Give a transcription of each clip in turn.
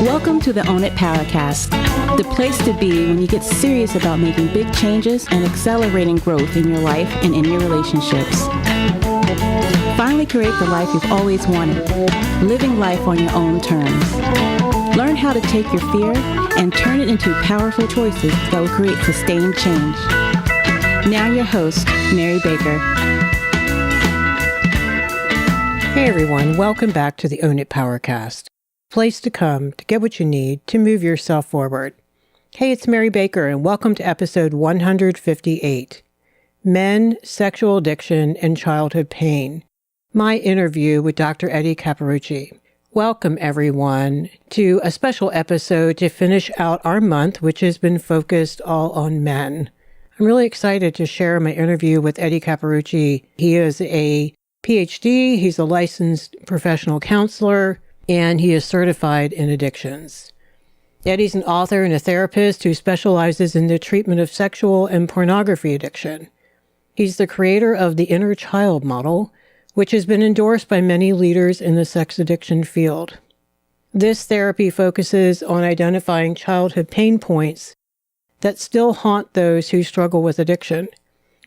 Welcome to the Own It Powercast, the place to be when you get serious about making big changes and accelerating growth in your life and in your relationships. Finally create the life you've always wanted, living life on your own terms. Learn how to take your fear and turn it into powerful choices that will create sustained change. Now your host, Mary Baker. Hey everyone, welcome back to the Own It Powercast. Place to come to get what you need to move yourself forward. Hey, it's Mary Baker and welcome to episode 158, Men, Sexual Addiction, and Childhood Pain. My interview with Dr. Eddie Capparucci. Welcome everyone to a special episode to finish out our month, which has been focused all on men. I'm really excited to share my interview with Eddie Capparucci. He is a PhD, he's a licensed professional counselor, and he is certified in addictions. Eddie's an author and a therapist who specializes in the treatment of sexual and pornography addiction. He's the creator of the inner child model, which has been endorsed by many leaders in the sex addiction field. This therapy focuses on identifying childhood pain points that still haunt those who struggle with addiction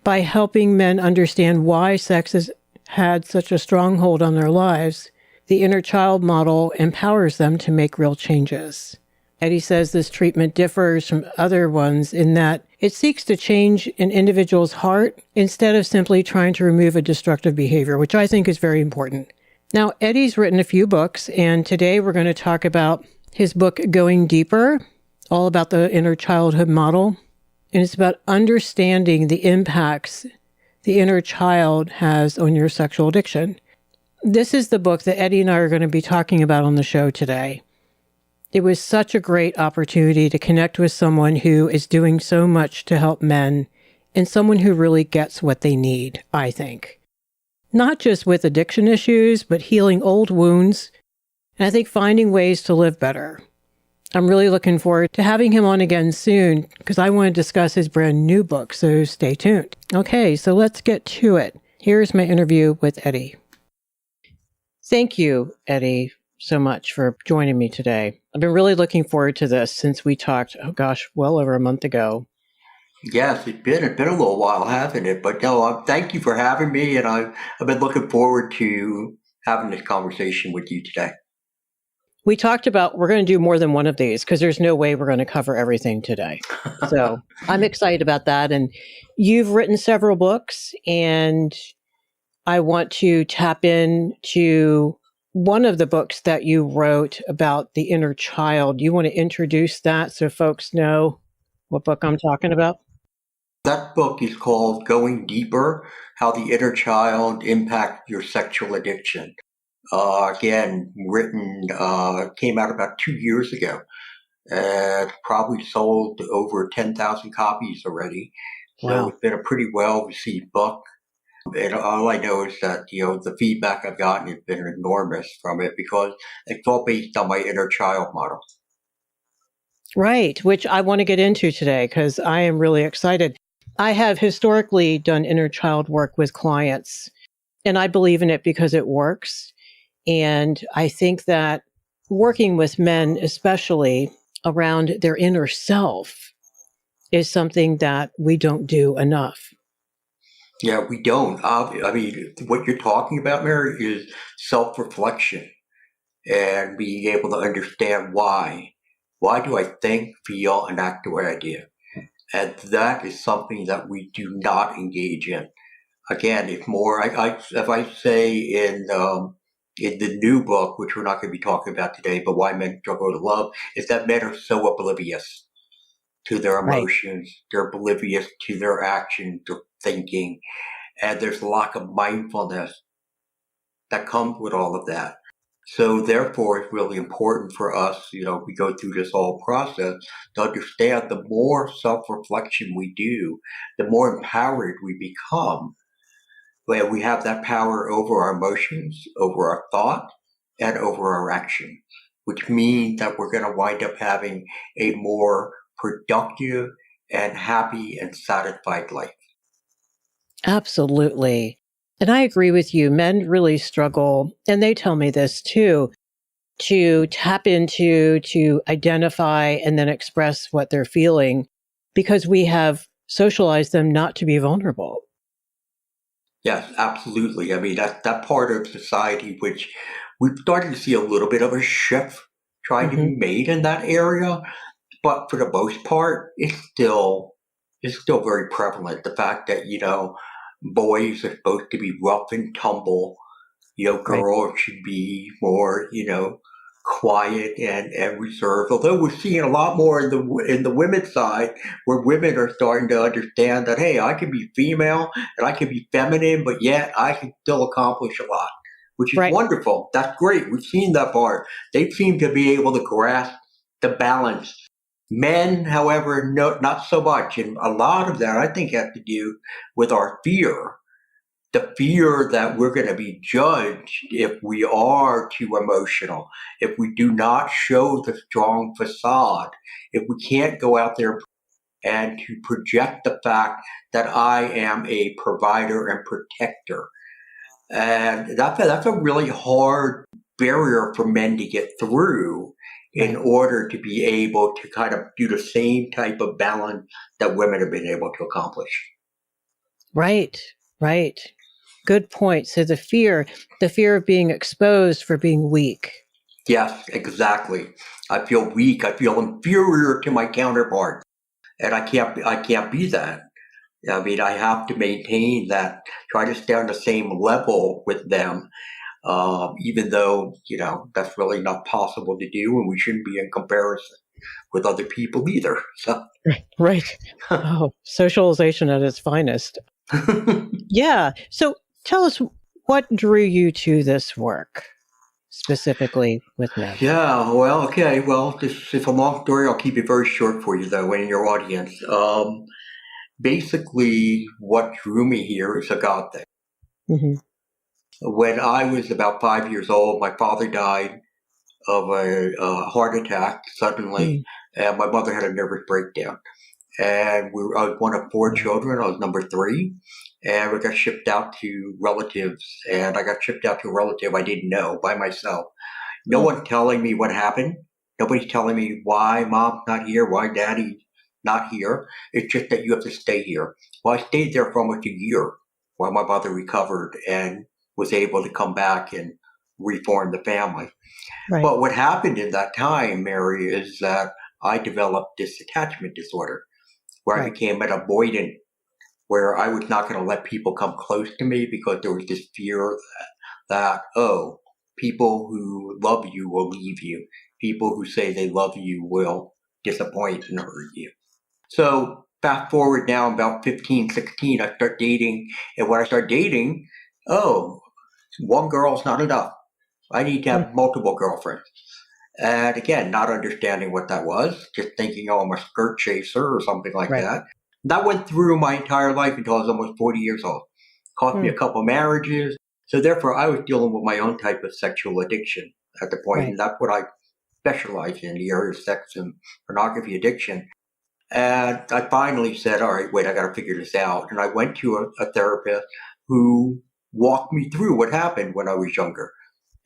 by helping men understand why sex has had such a stronghold on their lives. The inner child model empowers them to make real changes. Eddie says this treatment differs from other ones in that it seeks to change an individual's heart instead of simply trying to remove a destructive behavior, which I think is very important. Now, Eddie's written a few books, and today we're going to talk about his book, Going Deeper, all about the inner childhood model. And it's about understanding the impacts the inner child has on your sexual addiction. This is the book that Eddie and I are going to be talking about on the show today. It was such a great opportunity to connect with someone who is doing so much to help men and someone who really gets what they need, I think. Not just with addiction issues, but healing old wounds, and I think finding ways to live better. I'm really looking forward to having him on again soon because I want to discuss his brand new book, so stay tuned. Okay, so let's get to it. Here's my interview with Eddie. Thank you, Eddie, so much for joining me today. I've been really looking forward to this since we talked, well over a month ago. Yes, it's been a little while, hasn't it? But no, thank you for having me, and I've been looking forward to having this conversation with you today. We talked about we're going to do more than one of these because there's no way we're going to cover everything today. So I'm excited about that. And you've written several books, and I want to tap into one of the books that you wrote about the inner child. You want to introduce that so folks know what book I'm talking about? That book is called Going Deeper, How the Inner Child Impacts Your Sexual Addiction. Again, written, came out about 2 years ago. Probably sold over 10,000 copies already. So Wow. It's been a pretty well-received book. And all I know is that, the feedback I've gotten has been enormous from it because it's all based on my inner child model. Right, which I want to get into today because I am really excited. I have historically done inner child work with clients, and I believe in it because it works. And I think that working with men, especially around their inner self, is something that we don't do enough. Yeah, we don't. What you're talking about, Mary, is self-reflection and being able to understand why. Why do I think, feel, and act the way I do? And that is something that we do not engage in. Again, it's more, if I say in the new book, which we're not going to be talking about today, but Why Men Struggle to Love, is that men are so oblivious to their emotions. Right. They're oblivious to their actions, their thinking, and there's a lack of mindfulness that comes with all of that. So therefore, it's really important for us, we go through this whole process to understand the more self-reflection we do, the more empowered we become. Where we have that power over our emotions, over our thought, and over our action, which means that we're going to wind up having a more productive and happy and satisfied life. Absolutely. And I agree with you. Men really struggle, and they tell me this too, to tap into, to identify, and then express what they're feeling because we have socialized them not to be vulnerable. Yes, absolutely. I mean, that part of society, which we've started to see a little bit of a shift trying to be made in that area, but for the most part, it's still very prevalent. The fact that, boys are supposed to be rough and tumble, Right. girls should be more, quiet and reserved. Although we're seeing a lot more in the women's side, where women are starting to understand that, hey, I can be female and I can be feminine, but yet I can still accomplish a lot, which is Right. wonderful. That's great. We've seen that part. They seem to be able to grasp the balance. Men, however, no, not so much. And a lot of that, I think, has to do with our fear, the fear that we're going to be judged if we are too emotional, if we do not show the strong facade, if we can't go out there and to project the fact that I am a provider and protector. And that's a really hard barrier for men to get through in Right. order to be able to kind of do the same type of balance that women have been able to accomplish. Right. Right. Good point. So the fear of being exposed for being weak. Yes, exactly. I feel weak. I feel inferior to my counterpart, and I can't be that. I mean, I have to maintain that, try to stay on the same level with them, even though, that's really not possible to do, and we shouldn't be in comparison with other people either. So, Right. Oh, socialization at its finest. Yeah. So tell us, what drew you to this work specifically with men? yeah, well, okay. Well, this is a long story. I'll keep it very short for you, though, and your audience. Basically, what drew me here is a God thing. Hmm. When I was about 5 years old, my father died of a heart attack suddenly, Mm. and my mother had a nervous breakdown. And I was one of four children. I was number three, and we got shipped out to relatives. And I got shipped out to a relative I didn't know by myself. No Oh, one telling me what happened. Nobody's telling me why mom's not here, why daddy's not here. It's just that you have to stay here. Well, I stayed there for almost a year while my mother recovered and was able to come back and reform the family. right. But what happened in that time, Mary, is that I developed this attachment disorder where I Right. became an avoidant, where I was not going to let people come close to me because there was this fear that, oh, people who love you will leave you. People who say they love you will disappoint and hurt you. So fast forward now, I'm about 15, 16, I start dating. And when I start dating, oh, one girl's not enough. I need to Mm. have multiple girlfriends. And again, not understanding what that was, just thinking, oh, I'm a skirt chaser or something like Right. that. That went through my entire life until I was almost 40 years old. Cost me a Mm. couple marriages. So therefore, I was dealing with my own type of sexual addiction at the point, Right. and that's what I specialize in, the area of sex and pornography addiction. And I finally said, all right, wait, I got to figure this out. And I went to a therapist who walked me through what happened when I was younger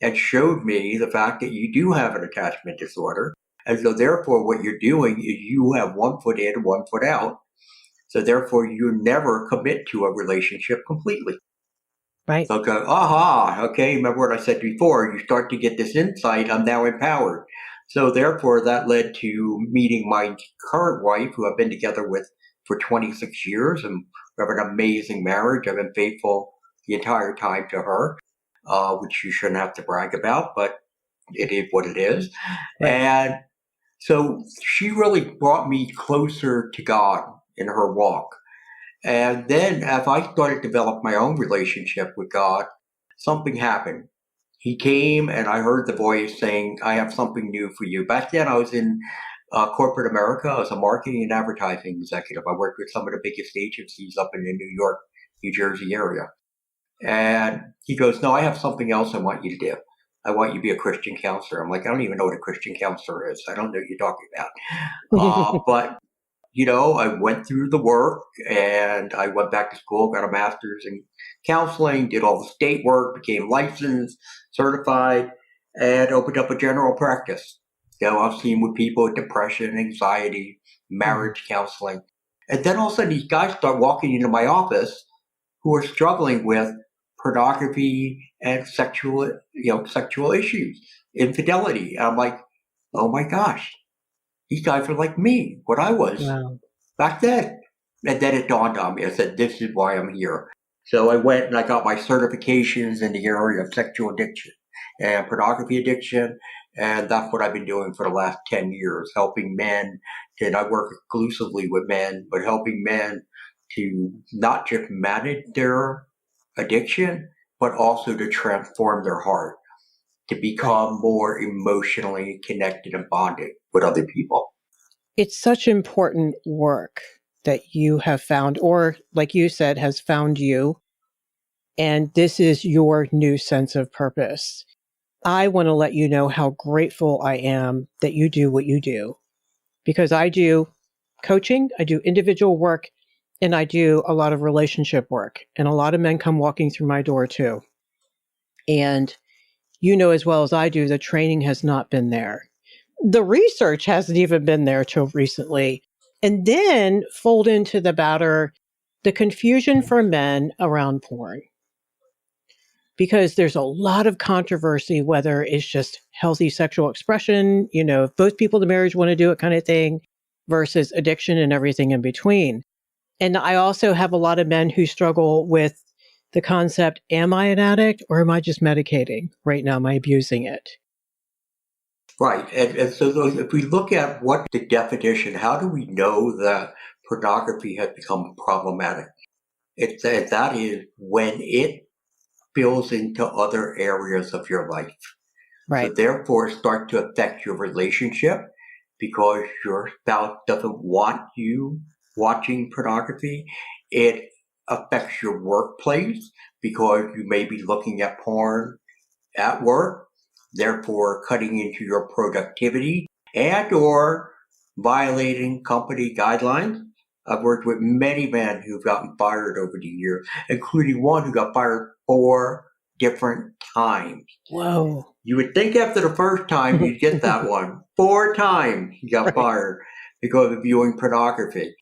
and showed me the fact that you do have an attachment disorder. And so therefore what you're doing is you have 1 foot in, 1 foot out. So therefore you never commit to a relationship completely. Right. So I go, aha, okay, remember what I said before, you start to get this insight, I'm now empowered. So therefore that led to meeting my current wife, who I've been together with for 26 years, and we have an amazing marriage. I've been faithful the entire time to her, which you shouldn't have to brag about, but it is what it is. Right. And so she really brought me closer to God in her walk. And then as I started to develop my own relationship with God, something happened. He came and I heard the voice saying, I have something new for you. Back then I was in corporate America. I was a marketing and advertising executive. I worked with some of the biggest agencies up in the New York, New Jersey area. And he goes, no, I have something else I want you to do. I want you to be a Christian counselor. I'm like, I don't even know what a Christian counselor is. I don't know what you're talking about. But I went through the work and I went back to school, got a master's in counseling, did all the state work, became licensed, certified. and opened up a general practice. I've seen with people with depression, anxiety, marriage counseling. And then all of a sudden these guys start walking into my office who are struggling with pornography and sexual issues, infidelity. And I'm like, oh my gosh, these guys are like me, what I was Wow. back then. And then it dawned on me. I said, this is why I'm here. So I went and I got my certifications in the area of sexual addiction and pornography addiction. And that's what I've been doing for the last 10 years, helping men. And I work exclusively with men, but helping men to not just manage their addiction, but also to transform their heart, to become more emotionally connected and bonded with other people. It's such important work that you have found, or like you said, has found you. And this is your new sense of purpose. I want to let you know how grateful I am that you do what you do, because I do coaching, I do individual work, and I do a lot of relationship work. And a lot of men come walking through my door too. And you know as well as I do, the training has not been there. The research hasn't even been there till recently. And then fold into the batter the confusion for men around porn. Because there's a lot of controversy, whether it's just healthy sexual expression, if both people in the marriage want to do it kind of thing, versus addiction and everything in between. And I also have a lot of men who struggle with the concept, am I an addict or am I just medicating? Right now, am I abusing it? Right. And so if we look at what the definition, how do we know that pornography has become problematic? That is when it spills into other areas of your life. So Right. therefore, start to affect your relationship because your spouse doesn't want you watching pornography. It affects your workplace because you may be looking at porn at work, therefore cutting into your productivity and or violating company guidelines. I've worked with many men who've gotten fired over the years, including one who got fired 4 different times. Whoa. You would think after the first time you'd get that one. 4 times he got fired because of viewing pornography.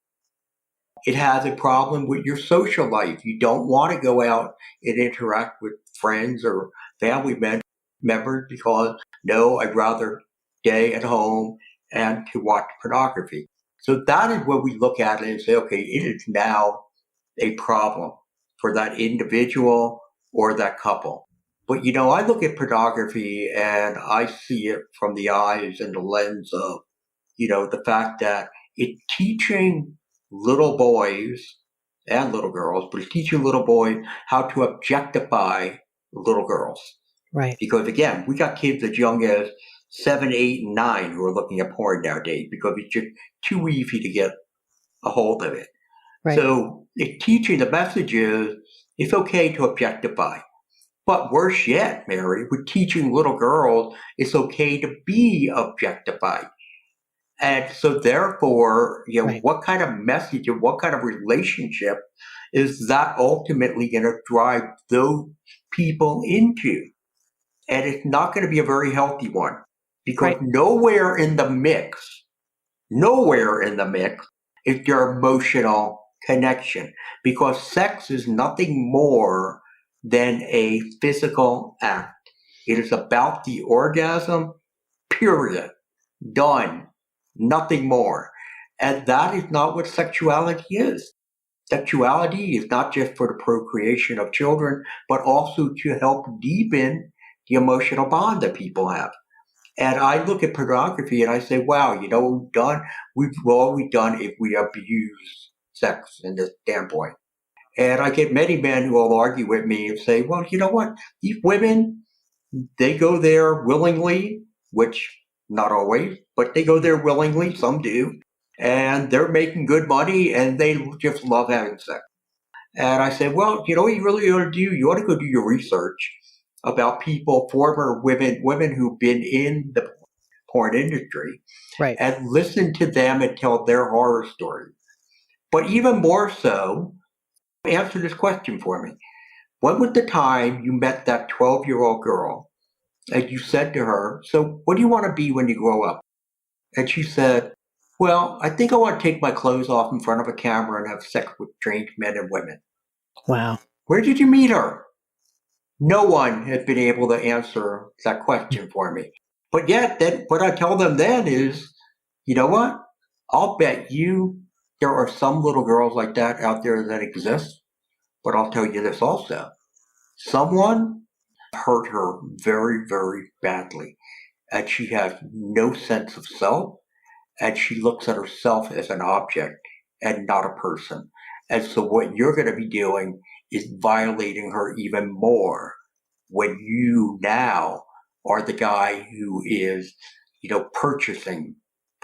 It has a problem with your social life. You don't want to go out and interact with friends or family members because, no, I'd rather stay at home and to watch pornography. So that is where we look at it and say, okay, it is now a problem for that individual or that couple. But, I look at pornography and I see it from the eyes and the lens of, the fact that it's teaching little boys and little girls, but it's teaching little boys how to objectify little girls. Right. Because again, we got kids as young as 7, 8, and 9 who are looking at porn nowadays because it's just too easy to get a hold of it. Right. So it's teaching the message is it's okay to objectify. But worse yet, Mary, we're teaching little girls it's okay to be objectified. And so therefore, Right. what kind of message and what kind of relationship is that ultimately going to drive those people into? And it's not going to be a very healthy one because Right. nowhere in the mix is there emotional connection, because sex is nothing more than a physical act. It is about the orgasm, period. Done. Nothing more. And that is not what sexuality is. Sexuality is not just for the procreation of children, but also to help deepen the emotional bond that people have. And I look at pornography and I say, wow, what we've done if we abuse sex in this standpoint. And I get many men who will argue with me and say, well, you know what? These women, they go there willingly, which not always, but they go there willingly. Some do. And they're making good money and they just love having sex. And I said, well, what you really ought to do? You ought to go do your research about people, former women who've been in the porn industry, Right. and listen to them and tell their horror stories. But even more so, answer this question for me. When was the time you met that 12-year-old girl and you said to her, "So what do you want to be when you grow up?" And she said, "Well, I think I want to take my clothes off in front of a camera and have sex with strange men and women." Wow. Where did you meet her? No one has been able to answer that question for me. But yet, then what I tell them then is, you know what? I'll bet you there are some little girls like that out there that exist. But I'll tell you this also. Someone hurt her very, very badly. And she has no sense of self. And she looks at herself as an object and not a person. And so what you're going to be doing is violating her even more when you now are the guy who is, purchasing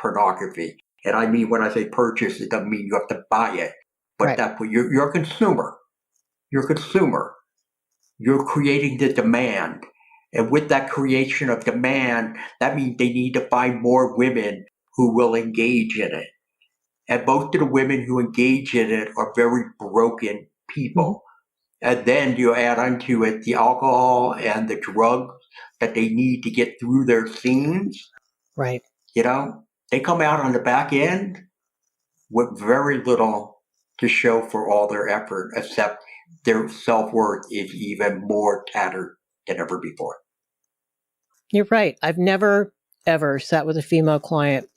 pornography. And I mean, when I say purchase, it doesn't mean you have to buy it, but Right. that's what you're a consumer. You're a consumer. You're creating the demand. And with that creation of demand, that means they need to find more women who will engage in it. And most of the women who engage in it are very broken people. And then you add onto it the alcohol and the drugs that they need to get through their scenes. Right. They come out on the back end with very little to show for all their effort, except their self-worth is even more tattered than ever before. You're right. I've never, ever sat with a female client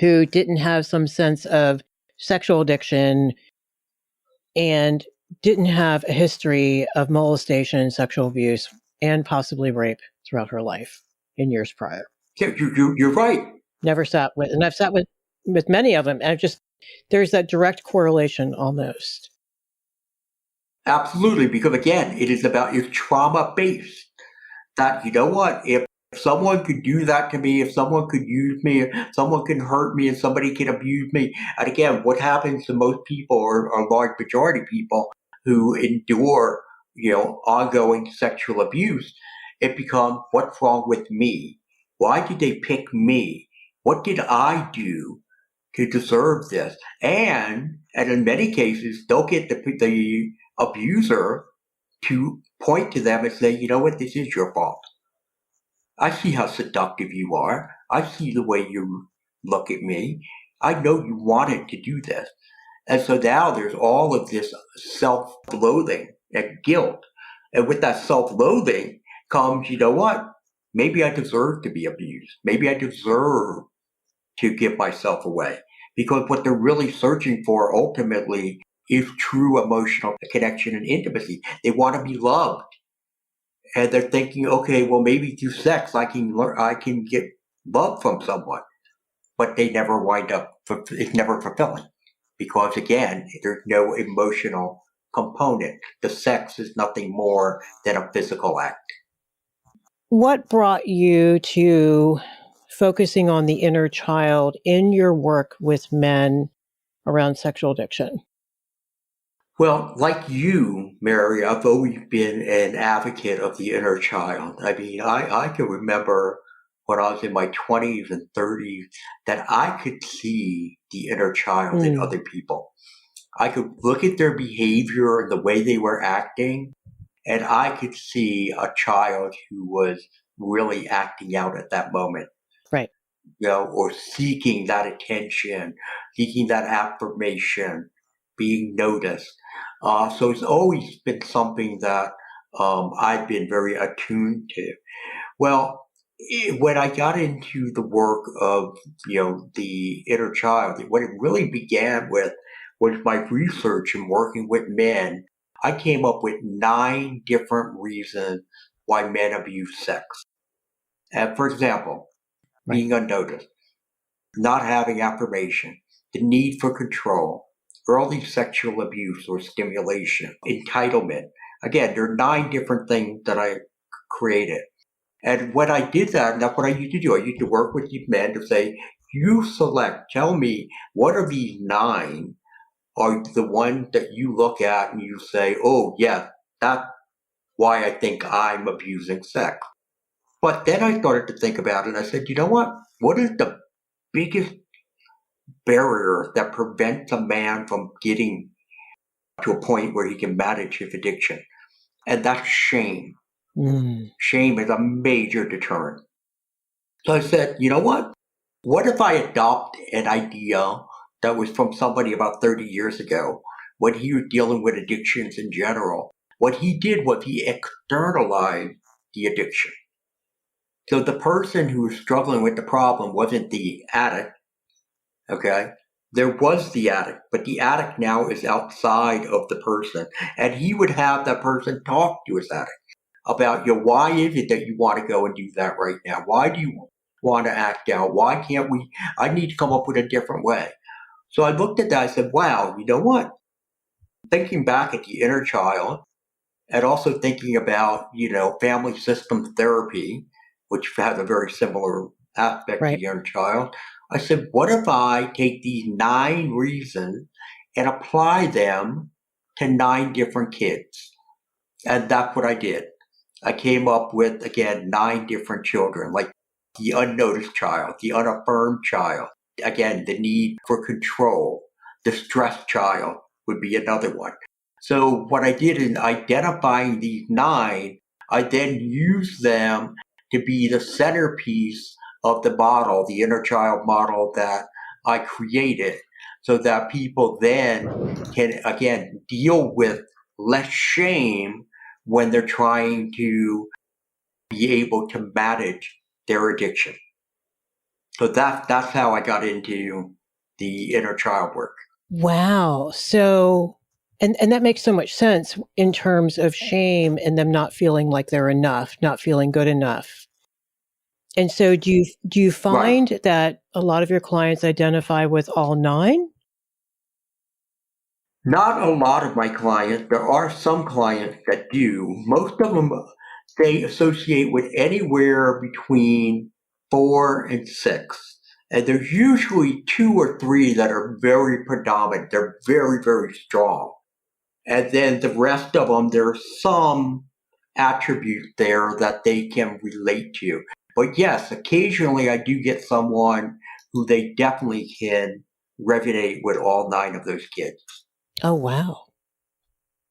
who didn't have some sense of sexual addiction and didn't have a history of molestation, sexual abuse, and possibly rape throughout her life in years prior. Yeah, you're right. Never sat with, and I've sat with many of them, and there's that direct correlation almost. Absolutely, because again, it is about your trauma-based. That, you know what, if someone could do that to me, if someone could use me, if someone can hurt me, and somebody can abuse me, and again, what happens to most people, or a large majority of people who endure, ongoing sexual abuse, it becomes, what's wrong with me? Why did they pick me? What did I do to deserve this? And in many cases, they'll get the abuser to point to them and say, you know what, this is your fault. I see how seductive you are. I see the way you look at me. I know you wanted to do this. And so now there's all of this self-loathing and guilt. And with that self-loathing comes, you know what? Maybe I deserve to be abused. Maybe I deserve to give myself away. Because what they're really searching for ultimately is true emotional connection and intimacy. They want to be loved. And they're thinking, okay, well, maybe through sex I can get love from someone, but they never wind up. It's never fulfilling because again, there's no emotional component. The sex is nothing more than a physical act. What brought you to focusing on the inner child in your work with men around sexual addiction? Well, like you, Mary, I've always been an advocate of the inner child. I mean, I can remember when I was in my 20s and 30s that I could see the inner child in other people. I could look at their behavior and the way they were acting, and I could see a child who was really acting out at that moment, Right. or seeking that attention, seeking that affirmation, being noticed. So it's always been something that I've been very attuned to. Well, when I got into the work of, the inner child, what it really began with was my research and working with men. I came up with 9 different reasons why men abuse sex. And for example, being unnoticed, not having affirmation, the need for control, early sexual abuse or stimulation, entitlement. Again, there are 9 different things that I created. And when I did that, and that's what I used to do, I used to work with these men to say, you select, tell me, what of these 9 are the ones that you look at and you say, oh, yeah, that's why I think I'm abusing sex. But then I started to think about it and I said, you know what? What is the biggest barrier that prevents a man from getting to a point where he can manage his addiction? And that's shame. Shame is a major deterrent. So I said, you know what? What if I adopt an idea that was from somebody about 30 years ago when he was dealing with addictions in general? What he did was he externalized the addiction. So the person who was struggling with the problem wasn't the addict, okay? There was the addict, but the addict now is outside of the person. And he would have that person talk to his addict about, why is it that you want to go and do that right now? Why do you want to act out? Why can't we? I need to come up with a different way. So I looked at that. I said, wow, you know what? Thinking back at the inner child and also thinking about, family system therapy, which has a very similar aspect to Right. the inner child. I said, what if I take these 9 reasons and apply them to 9 different kids? And that's what I did. I came up with, again, 9 different children, like the unnoticed child, the unaffirmed child, again, the need for control, the stressed child would be another one. So what I did in identifying these 9, I then used them to be the centerpiece of the model, the inner child model that I created, so that people then can, again, deal with less shame when they're trying to be able to manage their addiction. So that's how I got into the inner child work. Wow. So, and that makes so much sense in terms of shame and them not feeling like they're enough, not feeling good enough. And so do you Right. find that a lot of your clients identify with all 9? Not a lot of my clients. There are some clients that do. Most of them, they associate with anywhere between 4 and 6. And there's usually 2 or 3 that are very predominant. They're very, very strong. And then the rest of them, there's some attribute there that they can relate to. But yes, occasionally I do get someone who they definitely can resonate with all 9 of those kids. Oh, wow.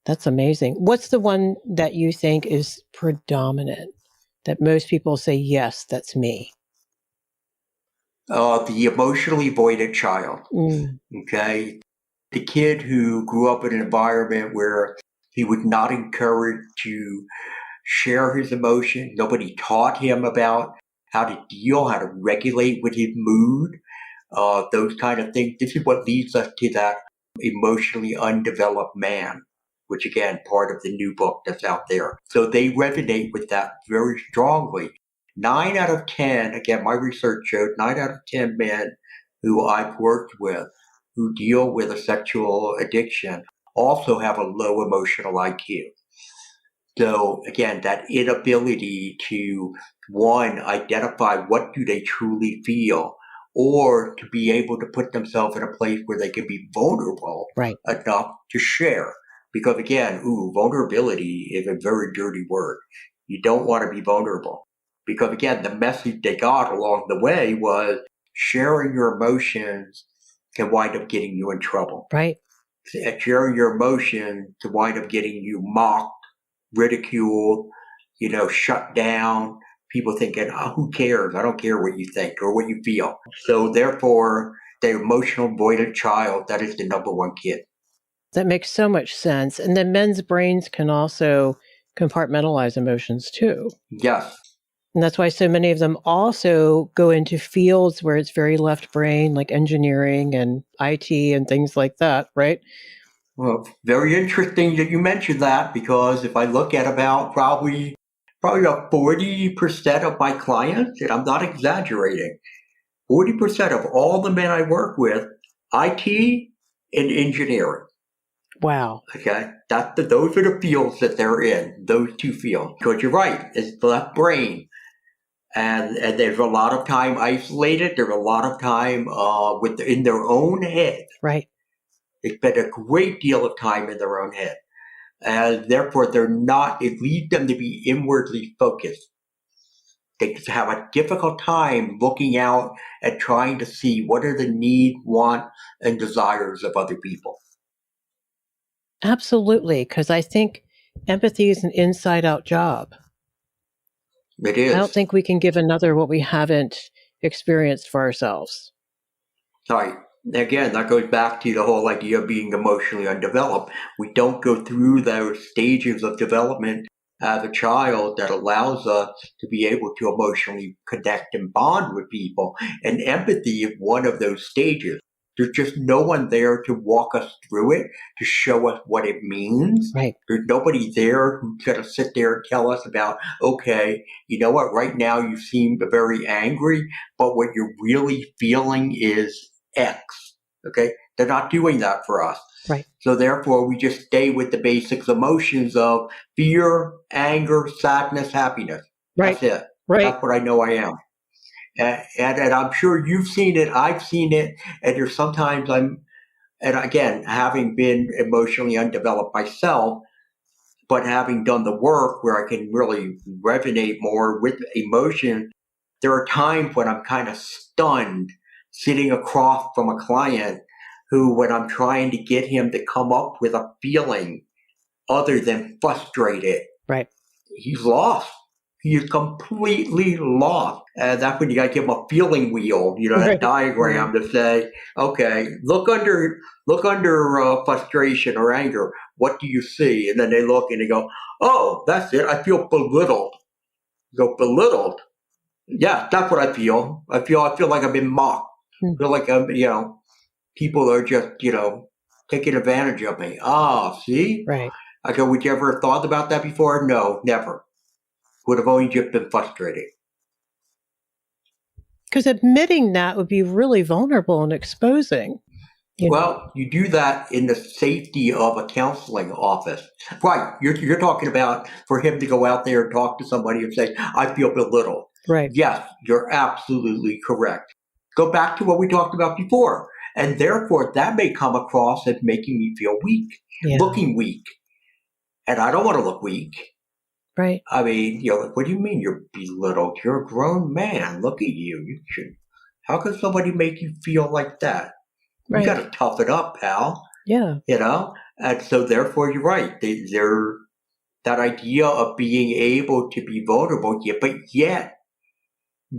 That's amazing. What's the one that you think is predominant that most people say, yes, that's me? The emotionally voided child. Okay. The kid who grew up in an environment where he was not encouraged to share his emotion. Nobody taught him about how to deal, how to regulate with his mood, those kind of things. This is what leads us to that emotionally undeveloped man, which again, part of the new book that's out there. So they resonate with that very strongly. 9 out of 10, again, my research showed 9 out of 10 men who I've worked with who deal with a sexual addiction also have a low emotional IQ. So again, that inability to, one, identify what do they truly feel, or to be able to put themselves in a place where they can be vulnerable enough to share. Because again, vulnerability is a very dirty word. You don't want to be vulnerable. Because again, the message they got along the way was sharing your emotions can wind up getting you in trouble. Right. Sharing your emotions to wind up getting you mocked, ridiculed, shut down, people thinking, who cares? I don't care what you think or what you feel. So therefore, the emotional voided child, that is the number 1 kid. That makes so much sense. And then men's brains can also compartmentalize emotions too. Yes. And that's why so many of them also go into fields where it's very left brain, like engineering and IT and things like that, right? Well, very interesting that you mentioned that, because if I look at about probably about 40% of my clients, and I'm not exaggerating, 40% of all the men I work with, IT and engineering. Wow. Okay, those are the fields that they're in, those 2 fields. Because you're right, it's the left brain. And there's a lot of time isolated. There's a lot of time in their own head. Right. They spend a great deal of time in their own head. And therefore, it leads them to be inwardly focused. They have a difficult time looking out and trying to see what are the needs, wants, and desires of other people. Absolutely. Because I think empathy is an inside out job. It is. I don't think we can give another what we haven't experienced for ourselves. Right. Again, that goes back to the whole idea of being emotionally undeveloped. We don't go through those stages of development as a child that allows us to be able to emotionally connect and bond with people. And empathy is one of those stages. There's just no one there to walk us through it, to show us what it means. Right. There's nobody there who's going to sit there and tell us about, okay, you know what, right now you seem very angry, but what you're really feeling is X. Okay? They're not doing that for us. Right. So therefore, we just stay with the basics emotions of fear, anger, sadness, happiness. Right. That's it. Right. That's what I know I am. And I'm sure you've seen it, I've seen it, and there's sometimes and again, having been emotionally undeveloped myself, but having done the work where I can really resonate more with emotion, there are times when I'm kind of stunned sitting across from a client who, when I'm trying to get him to come up with a feeling other than frustrated, Right. he's lost. He is completely lost. And that's when you got to give him a feeling wheel, that Right. diagram to say, okay, look under frustration or anger. What do you see? And then they look and they go, oh, that's it. I feel belittled. You go, belittled? Yeah, that's what I feel. I feel like I've been mocked. I feel like I'm, people are just, taking advantage of me. Ah, see? Right. I go, would you ever have thought about that before? No, never. Would have only just been frustrated. Because admitting that would be really vulnerable and exposing. Well, you do that in the safety of a counseling office. Right. You're talking about for him to go out there and talk to somebody and say, I feel belittled. Right. Yes, you're absolutely correct. Go back to what we talked about before. And therefore, that may come across as making me feel weak, looking weak. And I don't want to look weak. Right. I mean, what do you mean you're belittled? You're a grown man. Look at you. How can somebody make you feel like that? Right. You got to tough it up, pal. Yeah. And so therefore you're right. They're that idea of being able to be vulnerable, but yet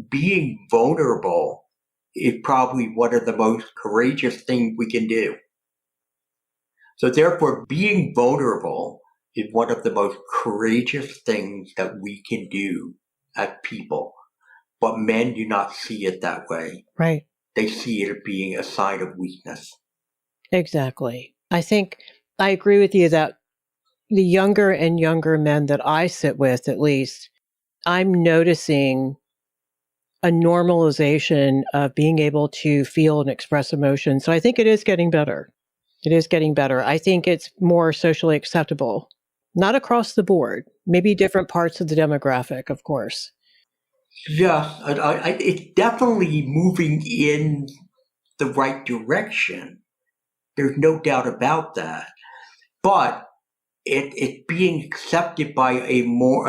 being vulnerable is probably one of the most courageous things we can do. So therefore being vulnerable is one of the most courageous things that we can do as people. But men do not see it that way. Right. They see it as being a sign of weakness. Exactly. I think I agree with you that the younger and younger men that I sit with, at least, I'm noticing a normalization of being able to feel and express emotion. So I think it is getting better. It is getting better. I think it's more socially acceptable. Not across the board, maybe different parts of the demographic, of course. Yes, it's definitely moving in the right direction. There's no doubt about that. But it's being accepted by a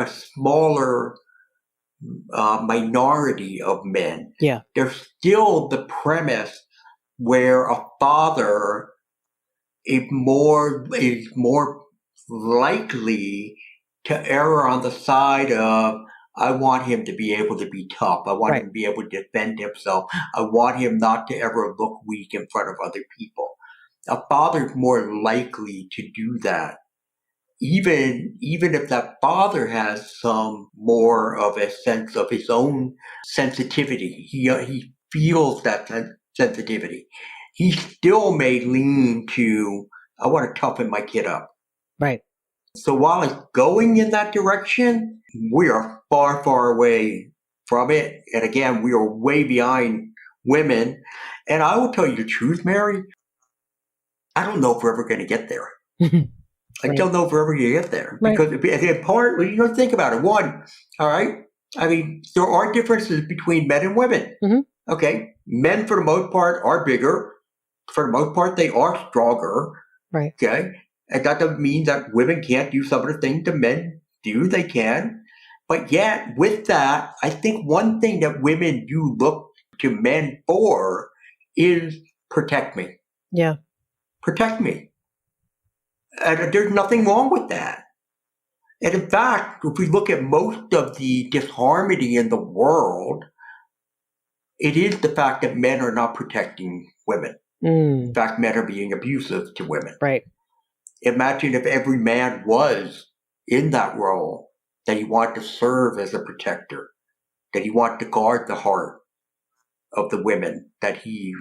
smaller minority of men. Yeah. There's still the premise where a father is more likely to err on the side of, I want him to be able to be tough. I want him to be able to defend himself. I want him not to ever look weak in front of other people. A father's more likely to do that. Even if that father has some more of a sense of his own sensitivity, he feels that sensitivity. He still may lean to, I want to toughen my kid up. Right. So while it's going in that direction, we are far, far away from it. And again, we are way behind women. And I will tell you the truth, Mary, I don't know if we're ever going to get there. I don't know if we're ever going to get there. Because partly, think about it. One, all right, I mean, there are differences between men and women. Mm-hmm. Okay. Men, for the most part, are bigger. For the most part, they are stronger. Right. Okay. And that doesn't mean that women can't do some of the things that men do. They can. But yet, with that, I think one thing that women do look to men for is protect me. Yeah. Protect me. And there's nothing wrong with that. And in fact, if we look at most of the disharmony in the world, it is the fact that men are not protecting women. In fact, men are being abusive to women. Right. Imagine if every man was in that role, that he wanted to serve as a protector, that he wanted to guard the heart of the women that he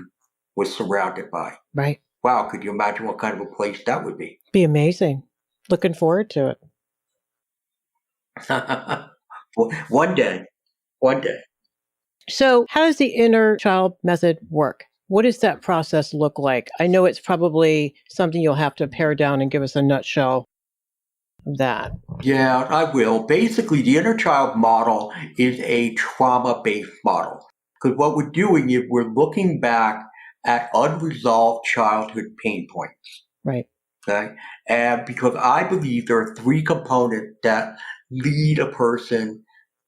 was surrounded by. Right. Wow, could you imagine what kind of a place that would be? Be amazing. Looking forward to it. One day. So how does the inner child method work? What does that process look like? I know it's probably something you'll have to pare down and give us a nutshell of that. Yeah, I will. Basically, the inner child model is a trauma-based model. Because what we're doing is we're looking back at unresolved childhood pain points. Right. Okay? And because I believe there are three components that lead a person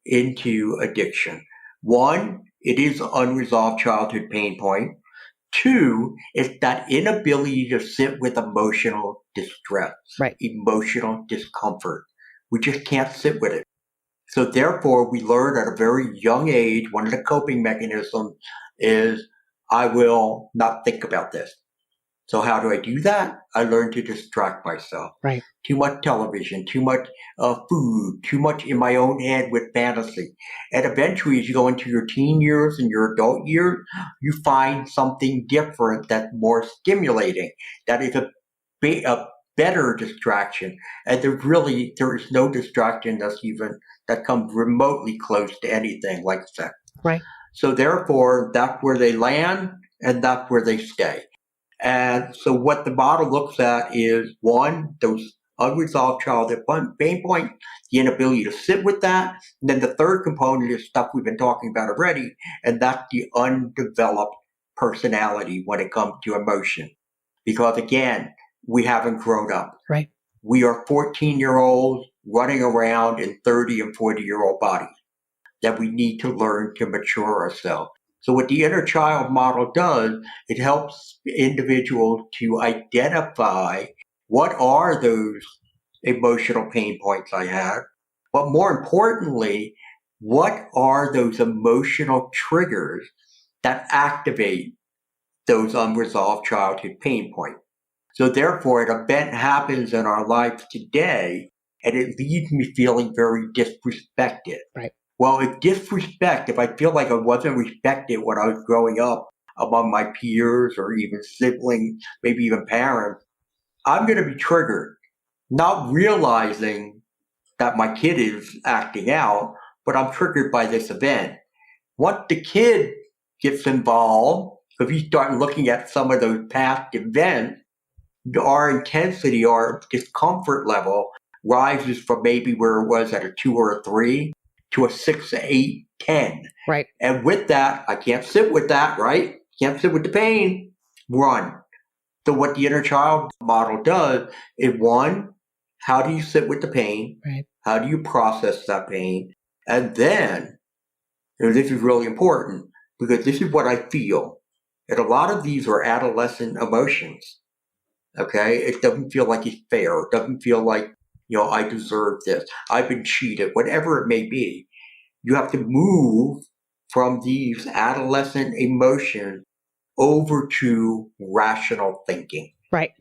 into addiction. One, it is unresolved childhood pain point. Two, it's that inability to sit with emotional distress, Right. emotional discomfort. We just can't sit with it. So therefore, we learn at a very young age, one of the coping mechanisms is, I will not think about this. So how do I do that? I learn to distract myself. Right. Too much television, too much food, too much in my own head with fantasy. And eventually, as you go into your teen years and your adult years, you find something different that's more stimulating. That is a better distraction. And there is no distraction that comes remotely close to anything like sex. Right. So therefore, that's where they land and that's where they stay. And so what the model looks at is, one, those unresolved childhood pain points, the inability to sit with that. And then the third component is stuff we've been talking about already, and that's the undeveloped personality when it comes to emotion. Because again, we haven't grown up. Right. We are 14-year-olds running around in 30 and 40-year-old bodies that we need to learn to mature ourselves. So what the inner child model does, it helps individuals to identify what are those emotional pain points I have, but more importantly, what are those emotional triggers that activate those unresolved childhood pain points. So therefore, an event happens in our lives today, and it leaves me feeling very disrespected. Right. Well, if I feel like I wasn't respected when I was growing up among my peers or even siblings, maybe even parents, I'm going to be triggered, not realizing that my kid is acting out, but I'm triggered by this event. Once the kid gets involved, if you start looking at some of those past events, our intensity, our discomfort level rises from maybe where it was at a 2 or a 3 to a 6, 8, 10. Right. And with that, I can't sit with that, right? Can't sit with the pain. Run. So what the inner child model does is, one, how do you sit with the pain? Right. How do you process that pain? And then, and this is really important, because this is what I feel. And a lot of these are adolescent emotions. Okay? It doesn't feel like it's fair. It doesn't feel like, I deserve this. I've been cheated, whatever it may be. You have to move from these adolescent emotions over to rational thinking. Right.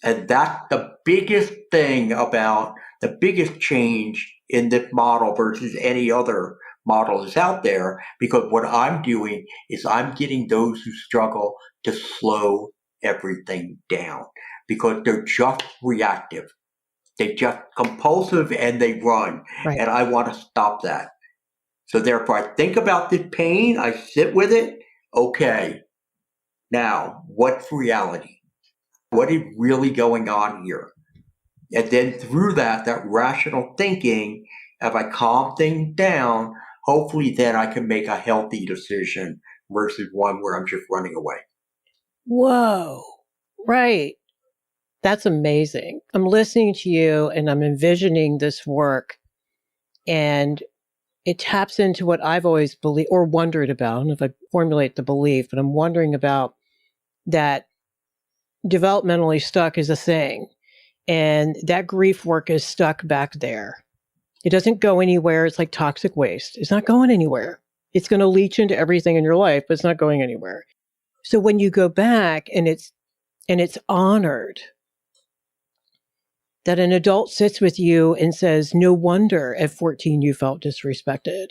And that's the biggest thing about the biggest change in this model versus any other model that's out there, because what I'm doing is I'm getting those who struggle to slow everything down, because they're just reactive. They're just compulsive and they run. Right. And I want to stop that. So therefore, I think about this pain, I sit with it. Okay, now what's reality? What is really going on here? And then through that rational thinking, if I calm things down, hopefully then I can make a healthy decision versus one where I'm just running away. Whoa. Right. That's amazing. I'm listening to you and I'm envisioning this work, and it taps into what I've always believed or wondered about. I don't know if I formulate the belief, but I'm wondering about that developmentally stuck is a thing. And that grief work is stuck back there. It doesn't go anywhere. It's like toxic waste. It's not going anywhere. It's going to leach into everything in your life, but it's not going anywhere. So when you go back and it's honored that an adult sits with you and says, no wonder at 14 you felt disrespected.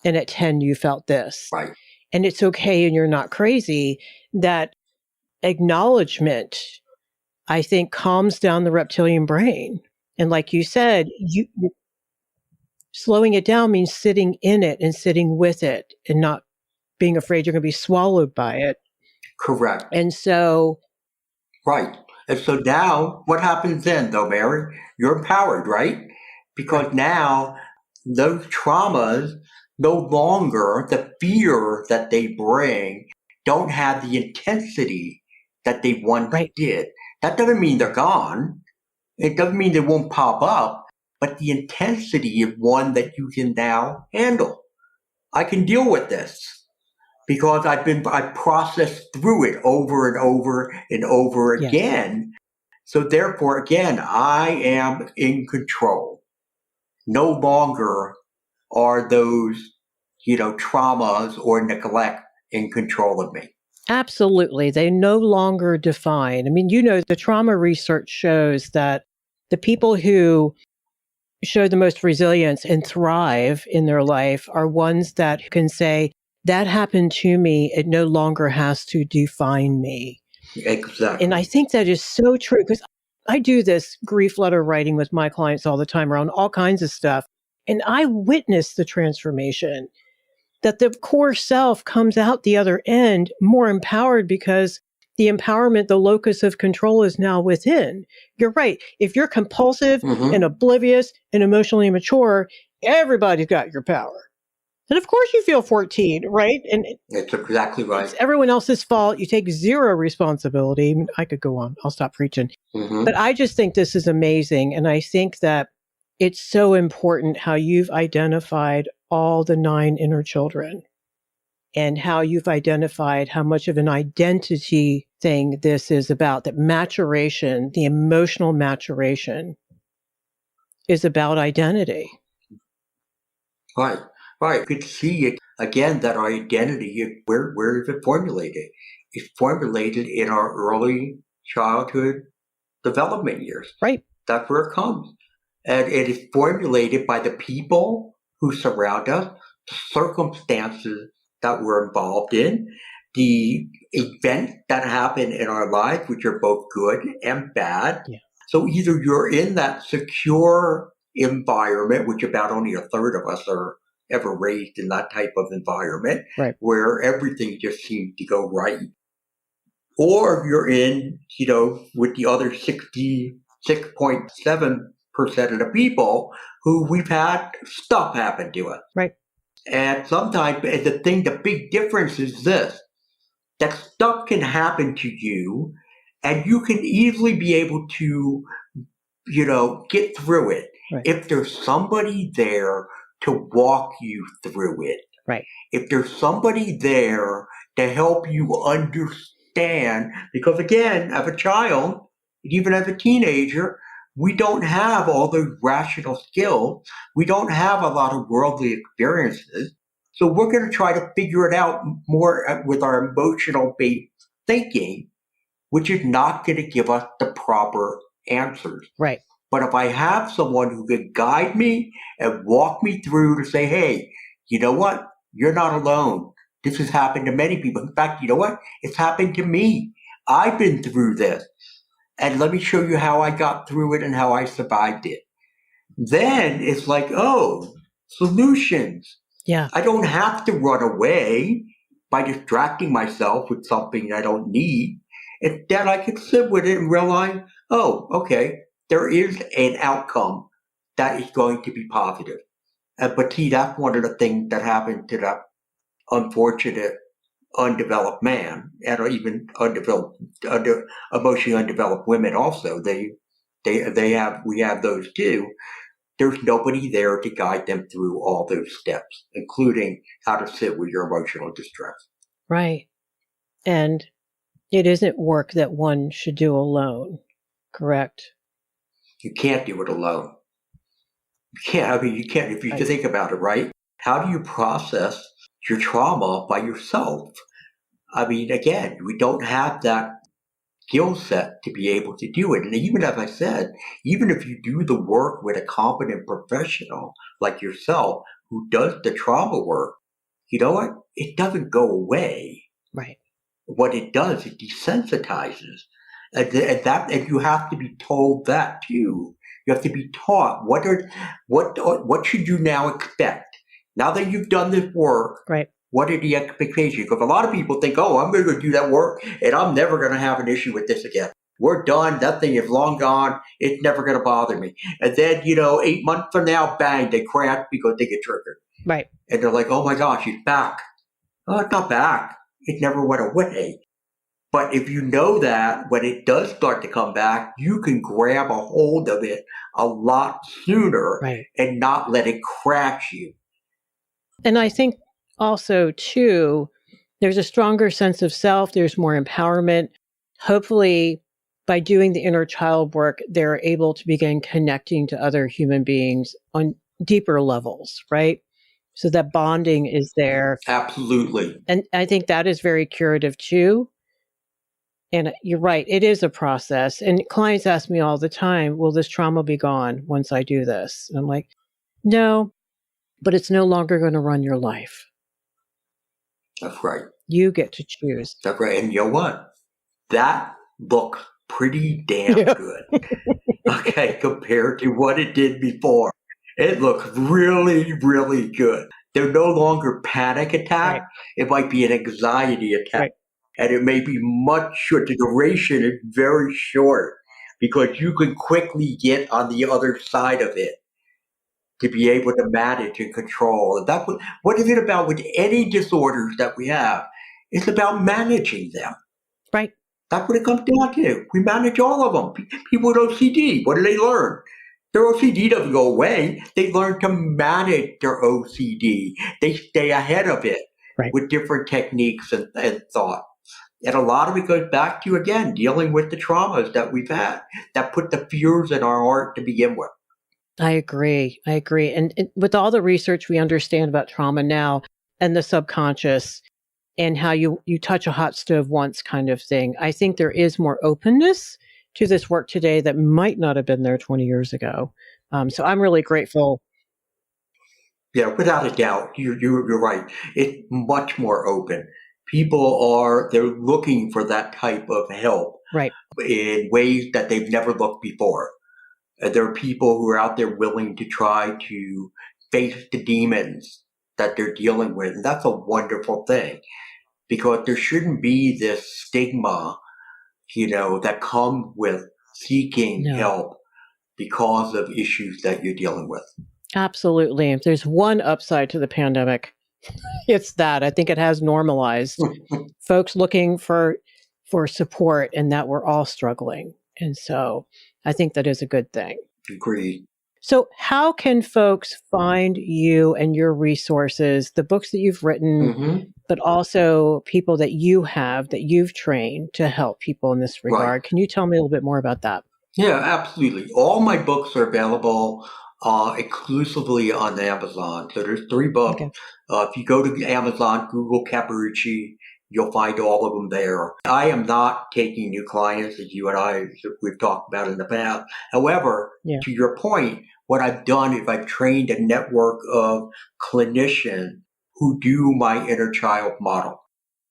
And at 10 you felt this. Right. And it's okay and you're not crazy. That acknowledgement, I think, calms down the reptilian brain. And like you said, you slowing it down means sitting in it and sitting with it and not being afraid you're going to be swallowed by it. Correct. And so... Right. And so now what happens then, though, Mary? You're empowered, right? Because now those traumas, no longer, the fear that they bring, don't have the intensity that they once did. That doesn't mean they're gone. It doesn't mean they won't pop up, but the intensity is one that you can now handle. I can deal with this because I processed through it over and over and over again. So therefore, again, I am in control. No longer are those, traumas or neglect in control of me. Absolutely. They no longer define. I mean, the trauma research shows that the people who show the most resilience and thrive in their life are ones that can say, that happened to me. It no longer has to define me. Exactly. And I think that is so true because I do this grief letter writing with my clients all the time around all kinds of stuff. And I witness the transformation that the core self comes out the other end more empowered because the empowerment, the locus of control is now within. You're right. If you're compulsive and oblivious and emotionally immature, everybody's got your power. And of course you feel 14, right? And it's exactly right. It's everyone else's fault. You take zero responsibility. I mean, I could go on. I'll stop preaching. But I just think this is amazing. And I think that it's so important how you've identified all the 9 inner children and how you've identified how much of an identity thing this is about, that maturation, the emotional maturation is about identity. Right. Right. You could see it again, that our identity, where is it formulated? It's formulated in our early childhood development years. Right. That's where it comes. And it is formulated by the people who surround us, the circumstances that we're involved in, the events that happen in our lives, which are both good and bad. Yeah. So either you're in that secure environment, which about only a third of us are ever raised in that type of environment, where everything just seems to go right. Or you're in, with the other 66.7% of the people who we've had stuff happen to us. Right. And sometimes the big difference is this, that stuff can happen to you and you can easily be able to, get through it. Right. If there's somebody there to walk you through it. Right. If there's somebody there to help you understand, because again, as a child, even as a teenager, we don't have all those rational skills. We don't have a lot of worldly experiences. So we're going to try to figure it out more with our emotional-based thinking, which is not going to give us the proper answers. Right. But if I have someone who can guide me and walk me through to say, hey, you know what? You're not alone. This has happened to many people. In fact, you know what? It's happened to me. I've been through this. And let me show you how I got through it and how I survived it. Then it's like, oh, solutions. Yeah. I don't have to run away by distracting myself with something I don't need. Instead, I can sit with it and realize, oh, okay, there is an outcome that is going to be positive. But see, that's one of the things that happened to that unfortunate undeveloped man, and even emotionally undeveloped women also. We have those too. There's nobody there to guide them through all those steps, including how to sit with your emotional distress. Right. And it isn't work that one should do alone, correct? You can't do it alone. You can't, if you Right. think about it, right? How do you process your trauma by yourself? I mean, again, we don't have that skill set to be able to do it. And even as I said, even if you do the work with a competent professional like yourself who does the trauma work, you know what? It doesn't go away. Right. What it does, it desensitizes. And you have to be told that too. You have to be taught what should you now expect? Now that you've done this work, Right. what are the expectations? Because a lot of people think, oh, I'm going to go do that work and I'm never going to have an issue with this again. We're done. That thing is long gone. It's never going to bother me. And then, 8 months from now, bang, they crash because they get triggered. Right. And they're like, oh my gosh, he's back. Oh, it's not back. It never went away. But if you know that when it does start to come back, you can grab a hold of it a lot sooner Right. and not let it crash you. And I think also, too, there's a stronger sense of self. There's more empowerment. Hopefully, by doing the inner child work, they're able to begin connecting to other human beings on deeper levels, right? So that bonding is there. Absolutely. And I think that is very curative, too. And you're right, it is a process. And clients ask me all the time, will this trauma be gone once I do this? And I'm like, no, but it's no longer going to run your life. That's right. You get to choose. That's right. And you know what? That looks pretty damn good. Okay, compared to what it did before. It looks really, really good. They're no longer panic attack. Right. It might be an anxiety attack. Right. And it may be much short. The duration is very short because you can quickly get on the other side of it to be able to manage and control. And that's what is it about with any disorders that we have? It's about managing them. Right. That's what it comes down to. We manage all of them. People with OCD, what do they learn? Their OCD doesn't go away. They learn to manage their OCD. They stay ahead of it with different techniques and thought. And a lot of it goes back to, again, dealing with the traumas that we've had that put the fears in our heart to begin with. I agree. And with all the research we understand about trauma now and the subconscious and how you touch a hot stove once kind of thing, I think there is more openness to this work today that might not have been there 20 years ago. So I'm really grateful. Yeah, without a doubt, you're right. It's much more open. People they're looking for that type of help in ways that they've never looked before. There are people who are out there willing to try to face the demons that they're dealing with. And that's a wonderful thing because there shouldn't be this stigma, that comes with seeking help because of issues that you're dealing with. Absolutely. If there's one upside to the pandemic, it's that. I think it has normalized folks looking for support and that we're all struggling. And so I think that is a good thing. Agreed. So how can folks find you and your resources, the books that you've written, but also people that you have, that you've trained to help people in this regard? Right. Can you tell me a little bit more about that? Yeah, absolutely. All my books are available exclusively on Amazon. So there's 3 books. Okay. If you go to Amazon, Google Capparucci, you'll find all of them there. I am not taking new clients, as you and I, we've talked about in the past. However, to your point, what I've done is I've trained a network of clinicians who do my inner child model.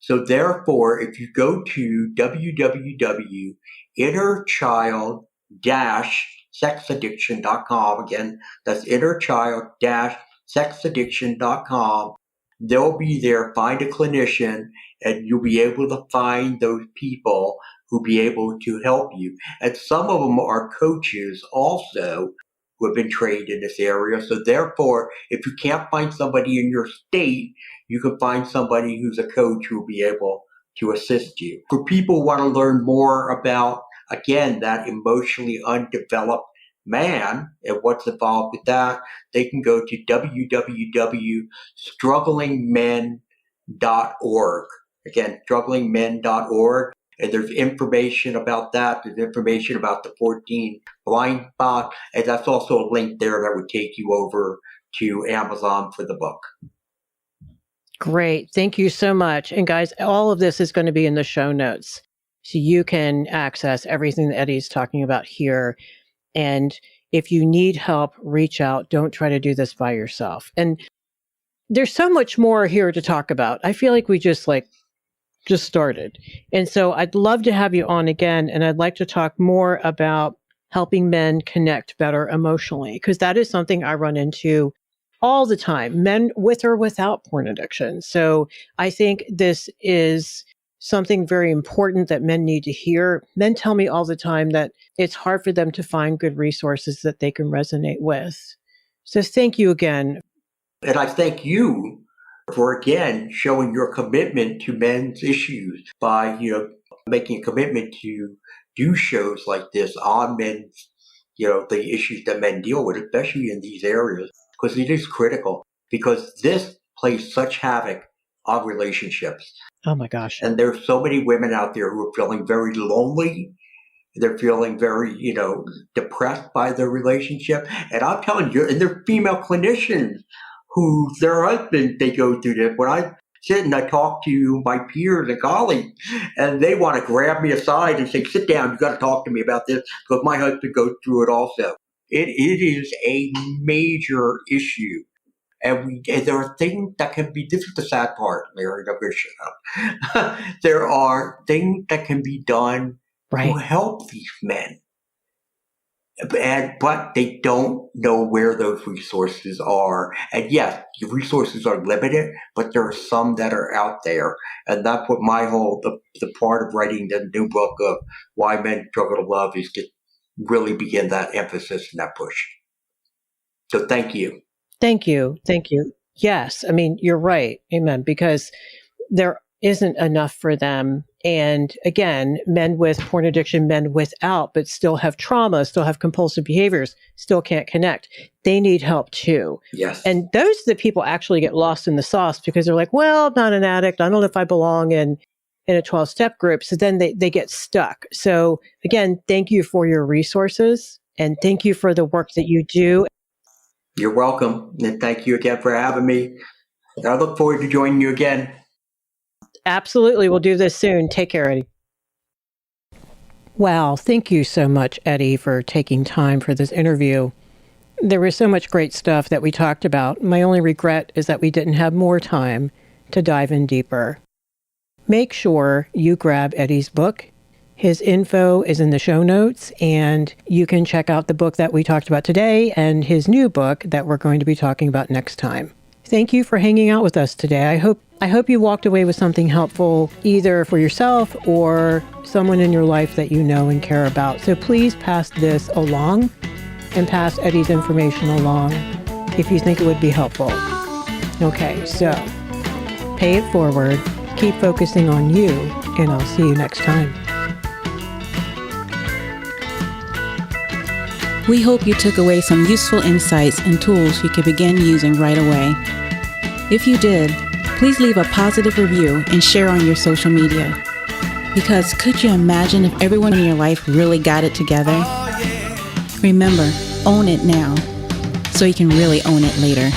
So therefore, if you go to www.innerchild-sexaddiction.com, again, that's innerchild-sexaddiction.com, they'll be there, find a clinician, and you'll be able to find those people who'll be able to help you. And some of them are coaches also who have been trained in this area. So therefore, if you can't find somebody in your state, you can find somebody who's a coach who will be able to assist you. For people who want to learn more about, again, that emotionally undeveloped man and what's involved with that, they can go to www.strugglingmen.org. Again, strugglingmen.org. And there's information about that. There's information about the 14 blind spot. And that's also a link there that would take you over to Amazon for the book. Great. Thank you so much. And guys, all of this is going to be in the show notes. So you can access everything that Eddie's talking about here. And if you need help, reach out. Don't try to do this by yourself. And there's so much more here to talk about. I feel like we just started. And so I'd love to have you on again. And I'd like to talk more about helping men connect better emotionally, because that is something I run into all the time, men with or without porn addiction. So I think this is something very important that men need to hear. Men tell me all the time that it's hard for them to find good resources that they can resonate with. So thank you again. And I thank you for, again, showing your commitment to men's issues by, making a commitment to do shows like this on men's, the issues that men deal with, especially in these areas, because it is critical, because this plays such havoc on relationships. Oh my gosh. And there's so many women out there who are feeling very lonely. They're feeling very, depressed by their relationship. And I'm telling you, and they're female clinicians who their husbands, they go through this. When I sit and I talk to my peers and colleagues, and they want to grab me aside and say, sit down, you got to talk to me about this, because my husband goes through it also. It is a major issue. And there are things that can be, this is the sad part, Larry, I'm going to shut up. There are things that can be done to help these men. But they don't know where those resources are. And yes, the resources are limited, but there are some that are out there. And that's what my the part of writing the new book of Why Men Struggle to Love is to really begin that emphasis and that push. So thank you. Thank you. Thank you. Yes. I mean, you're right. Amen. Because there isn't enough for them. And again, men with porn addiction, men without, but still have trauma, still have compulsive behaviors, still can't connect. They need help too. Yes. And those are the people actually get lost in the sauce because they're like, well, I'm not an addict. I don't know if I belong in a 12-step group. So then they get stuck. So again, thank you for your resources and thank you for the work that you do. You're welcome. And thank you again for having me. I look forward to joining you again. Absolutely. We'll do this soon. Take care, Eddie. Wow. Thank you so much, Eddie, for taking time for this interview. There was so much great stuff that we talked about. My only regret is that we didn't have more time to dive in deeper. Make sure you grab Eddie's book. His info is in the show notes, and you can check out the book that we talked about today and his new book that we're going to be talking about next time. Thank you for hanging out with us today. I hope you walked away with something helpful, either for yourself or someone in your life that you know and care about. So please pass this along and pass Eddie's information along if you think it would be helpful. Okay, so pay it forward, keep focusing on you, and I'll see you next time. We hope you took away some useful insights and tools you can begin using right away. If you did, please leave a positive review and share on your social media. Because could you imagine if everyone in your life really got it together? Remember, own it now, so you can really own it later.